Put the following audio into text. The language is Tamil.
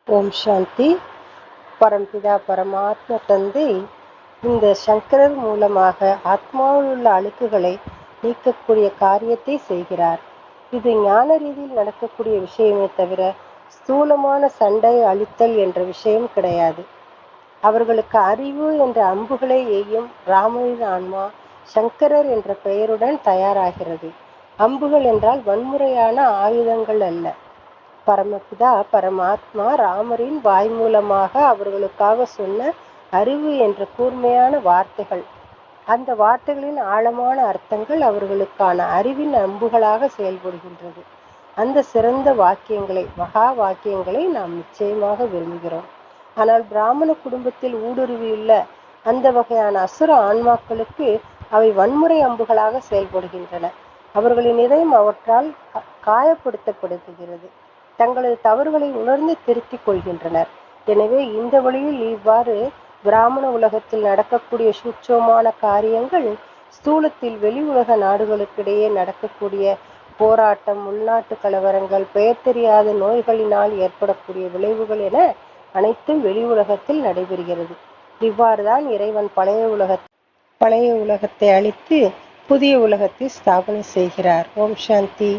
ஓம் சாந்தி. பரம்பிதா பரமாத்ம தந்தை இந்த சங்கரர் மூலமாக ஆத்மாவில் உள்ள அழுக்குகளை நீக்கக்கூடிய காரியத்தை செய்கிறார். இது ஞான ரீதியில் நடக்கக்கூடிய விஷயமே தவிர ஸ்தூலமான சண்டை அழித்தல் என்ற விஷயம் கிடையாது. அவர்களுக்கு அறிவு என்ற அம்புகளை எய்யும் ராமரின் ஆன்மா சங்கரர் என்ற பெயருடன் தயாராகிறது. அம்புகள் என்றால் வன்முறையான ஆயுதங்கள் அல்ல. பரமபிதா பரமாத்மா ராமரின் வாய் மூலமாக அவர்களுக்காக சொன்ன அறிவு என்ற கூர்மையான வார்த்தைகள். அந்த வார்த்தைகளின் ஆழமான அர்த்தங்கள் அவர்களுக்கான அறிவின் அம்புகளாக செயல்படுகின்றது. அந்த சிறந்த வாக்கியங்களை, மகா வாக்கியங்களை நாம் நிச்சயமாக விரும்புகிறோம். ஆனால் பிராமண குடும்பத்தில் ஊடுருவியுள்ள அந்த வகையான அசுர ஆன்மாக்களுக்கு அவை வன்முறை அம்புகளாக செயல்படுகின்றன. அவர்களின் இதயம் அவற்றால் காயப்படுத்தப்படுகிறது. தங்களது தவறுகளை உணர்ந்து திருத்திக் கொள்கின்றனர். எனவே இந்த வழியில் இவ்வாறு பிராமண உலகத்தில் நடக்கக்கூடிய சூட்சமான காரியங்கள் ஸ்தூலத்தில் வெளி உலக நாடுகளுக்கிடையே நடக்கக்கூடிய போராட்டம், உள்நாட்டு கலவரங்கள், பெயர் தெரியாத நோய்களினால் ஏற்படக்கூடிய விளைவுகள் என அனைத்தும் வெளி உலகத்தில் நடைபெறுகிறது. இவ்வாறுதான் இறைவன் பழைய உலகத்தை அழித்து புதிய உலகத்தை ஸ்தாபனை செய்கிறார். ஓம் சாந்தி.